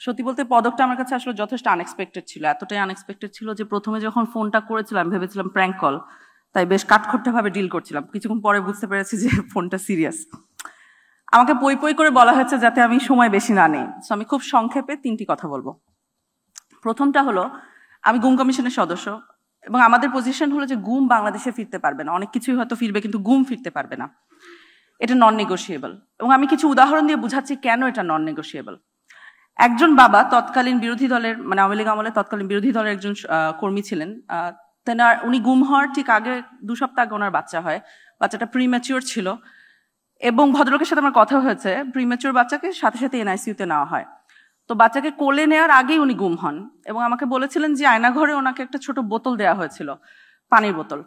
সত্যি বলতে পদকটা আমার কাছে আসলে যথেষ্ট আনএক্সপেক্টেড ছিল, এতটাই আনএক্সপেক্টেড ছিল যে প্রথমে যখন ফোনটা করেছিলাম ভেবেছিলাম প্র্যাঙ্ক কল, তাই বেশ কাঠখোট্টা ভাবে ডিল করছিলাম। কিছুক্ষণ পরে বুঝতে পেরেছি যে ফোনটা সিরিয়াস। আমাকে পই পই করে বলা হয়েছে যাতে আমি সময় বেশি না নেই, সো আমি খুব সংক্ষেপে 3টি কথা বলবো। প্রথমটা হলো, আমি গুম কমিশনের সদস্য এবং আমাদের পজিশন হলো যে গুম বাংলাদেশে ফিরতে পারবে না, অনেক কিছুই হয়তো ফিরবে কিন্তু গুম ফিরতে পারবে না, এটা নন নেগোশিয়েবল। এবং আমি কিছু উদাহরণ দিয়ে বুঝাচ্ছি কেন এটা নন নেগোশিয়েবল। একজন বাবা তৎকালীন বিরোধী দলের, মানে আওয়ামী লীগ আমলে তৎকালীন বিরোধী দলের একজন কর্মী ছিলেন, উনি গুম হওয়ার ঠিক আগে 2 সপ্তাহ আগে ওনার বাচ্চা হয়, বাচ্চাটা প্রিম্যাচিওর ছিল এবং ভদ্রলোকের সাথে আমার কথা হয়েছে, প্রিম্যাচিওর বাচ্চাকে সাথে সাথে এনআইসিইউতে নেওয়া হয়। তো বাচ্চাকে কোলে নেওয়ার আগেই উনি গুম হন এবং আমাকে বলেছিলেন যে আয়নাঘরে ওনাকে একটা ছোট বোতল দেওয়া হয়েছিল, পানির বোতল।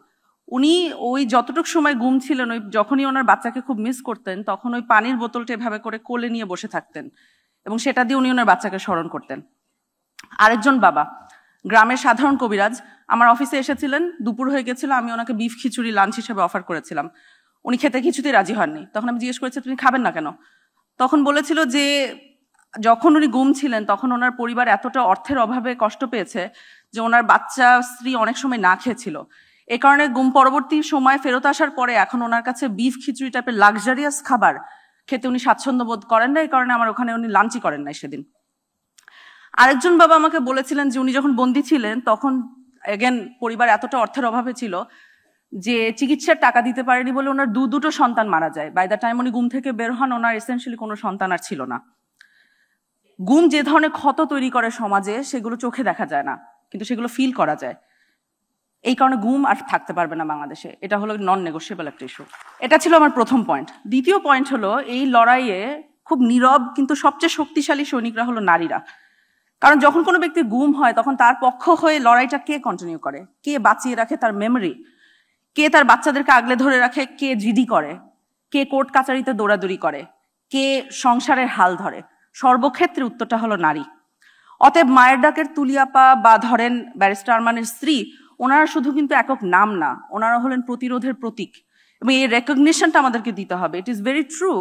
উনি ওই যতটুকু সময় গুম ছিলেন, ওই যখনই ওনার বাচ্চাকে খুব মিস করতেন তখন ওই পানির বোতলটা এভাবে করে কোলে নিয়ে বসে থাকতেন এবং সেটা দিয়ে উনি ওনার বাচ্চাকে স্মরণ করতেন। আরেকজন বাবা, গ্রামের সাধারণ কবিরাজ, আমার অফিসে এসেছিলেন, দুপুর হয়ে গেছিল, আমি ওনাকে বিফ খিচুড়ি লাঞ্চ হিসেবে অফার করেছিলাম, উনি খেতে কিছুতেই রাজি হননি। তখন আমি জিজ্ঞেস করেছি তুমি খাবেন না কেন? তখন বলেছিল যে যখন উনি গুম ছিলেন তখন ওনার পরিবার এতটা অর্থের অভাবে কষ্ট পেয়েছে যে ওনার বাচ্চা স্ত্রী অনেক সময় না খেয়েছিল, এ কারণে গুম পরবর্তী সময় ফেরত আসার পরে এখন ওনার কাছে বিফ খিচুড়ি টাইপের লাক্সারিয়াস খাবার খেতে উনি স্বাচ্ছন্দ্য বোধ করেন না, এই কারণে আমার ওখানে উনি লাঞ্চই করেন নাই সেদিন। আরেকজন বাবা আমাকে বলেছিলেন যে উনি যখন বন্দী ছিলেন তখন এগেন পরিবার এতটা অর্থের অভাবে ছিল যে চিকিৎসার টাকা দিতে পারেনি বলে ওনার দুটো সন্তান মারা যায়। বাই দ্য টাইম উনি গুম থেকে বের হন ওনার এসেনশিয়ালি কোনো সন্তান আর ছিল না। গুম যে ধরনের ক্ষত তৈরি করে সমাজে সেগুলো চোখে দেখা যায় না, কিন্তু সেগুলো ফিল করা যায়। এই কারণে গুম আর থাকতে পারবে না বাংলাদেশে, এটা হলো নন নেগোশিয়েবল একটা ইস্যু। এটা ছিল আমার প্রথম পয়েন্ট। দ্বিতীয় পয়েন্ট হলো, এই লড়াইয়ে খুব নীরব কিন্তু সবচেয়ে শক্তিশালী সৈনিকরা হলো নারীরা। কারণ যখন কোনো ব্যক্তি গুম হয় তখন তার পক্ষ হয়ে লড়াইটা কে কন্টিনিউ করে, কে বাঁচিয়ে রাখে তার মেমোরি, কে তার বাচ্চাদেরকে আগলে ধরে রাখে, কে জিডি করে, কে কোর্ট কাচারিতে দৌড়াদৌড়ি করে, কে সংসারের হাল ধরে, সর্বক্ষেত্রে উত্তরটা হলো নারী। অতএব মায়ের ডাকের তুলিয়াপা বা ধরেন ব্যারিস্টার আরমানের স্ত্রী, ওনারা শুধু কিন্তু একক নাম না, ওনারা হলেন প্রতিরোধের প্রতীক এবং এই রেকগনিশনটা আমাদেরকে দিতে হবে। ইট ইজ ভেরি ট্রু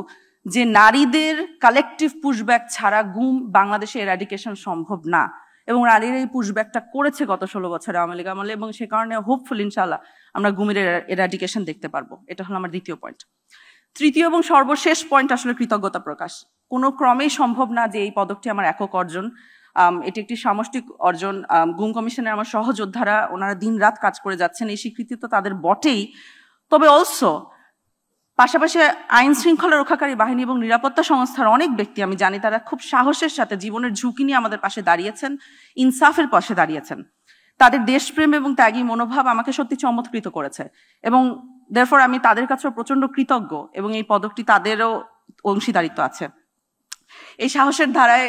যে নারীদের কালেকটিভ পুশব্যাক ছাড়া গুম বাংলাদেশে এরাডিকেশন সম্ভব না এবং নারীরা এই পুশব্যাকটা করেছে গত 16 বছরে আওয়ামী লীগ আমলে এবং সে কারণে হোপফুল ইনশাআল্লাহ আমরা গুমের এরাডিকেশন দেখতে পারবো। এটা হলো আমার দ্বিতীয় পয়েন্ট। তৃতীয় এবং সর্বশেষ পয়েন্ট আসলে কৃতজ্ঞতা প্রকাশ। কোনো ক্রমেই সম্ভব না যে এই পদকটি আমার একক অর্জন, এটি একটি সামষ্টিক অর্জন। গুম কমিশনের আমার সহযোদ্ধারা ওনারা দিন রাত কাজ করে যাচ্ছেন, এই স্বীকৃতি তো তাদের বটেই, তবে অলসো পাশাপাশি আইন শৃঙ্খলা রক্ষাকারী বাহিনী এবং নিরাপত্তা সংস্থার অনেক ব্যক্তি আমি জানি তারা খুব সাহসের সাথে জীবনের ঝুঁকি নিয়ে আমাদের পাশে দাঁড়িয়েছেন, ইনসাফের পাশে দাঁড়িয়েছেন। তাদের দেশপ্রেম এবং ত্যাগী মনোভাব আমাকে সত্যি চমৎকৃত করেছে এবং দেয়ারফর আমি তাদের কাছেও প্রচন্ড কৃতজ্ঞ এবং এই পদকটি তাদেরও অংশীদারিত্ব আছে। এই সাহসের ধারায়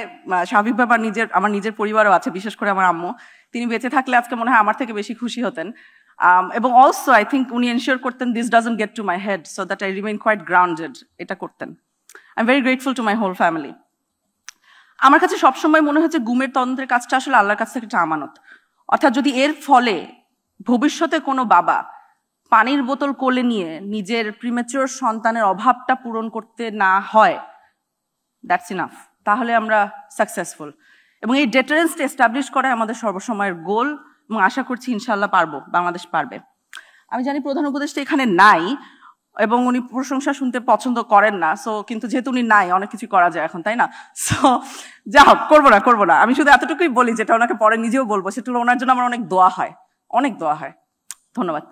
স্বাভাবিকভাবে আমার নিজের পরিবারও আছে, বিশেষ করে আমার আম্মু। তিনি বেঁচে থাকলে আজকে মনে হয় আমার থেকে বেশি খুশি হতেন এবং অলসো আই থিঙ্ক উনি এনশিওর করতেন this doesn't get to my head so that I remain quite grounded, এটা করতেন। I am very grateful to my whole family. আমার কাছে সবসময় মনে হয়েছে গুমের তদন্তের কাজটা আসলে আল্লাহর কাছ থেকে একটা আমানত, অর্থাৎ যদি এর ফলে ভবিষ্যতে কোনো বাবা পানির বোতল কোলে নিয়ে নিজের প্রিম্যাচিওর সন্তানের অভাবটা পূরণ করতে না হয়, দ্যাটস ইনাফ, তাহলে আমরা সাকসেসফুল। এবং এই ডেটারেন্সটা এস্টাবলিশ করা আমাদের সর্বসময়ের গোল এবং আশা করছি ইনশাআল্লাহ পারবো, বাংলাদেশ পারবে। আমি জানি প্রধান উপদেষ্টা এখানে নাই এবং উনি প্রশংসা শুনতে পছন্দ করেন না, সো কিন্তু যেহেতু উনি নাই অনেক কিছু করা যায় এখন, তাই না? সো যা হোক, করবো না, আমি শুধু এতটুকুই বলি যেটা ওনাকে পরে নিজেও বলবো, সেটা হলো ওনার জন্য আমার অনেক দোয়া হয়, অনেক দোয়া হয়। ধন্যবাদ।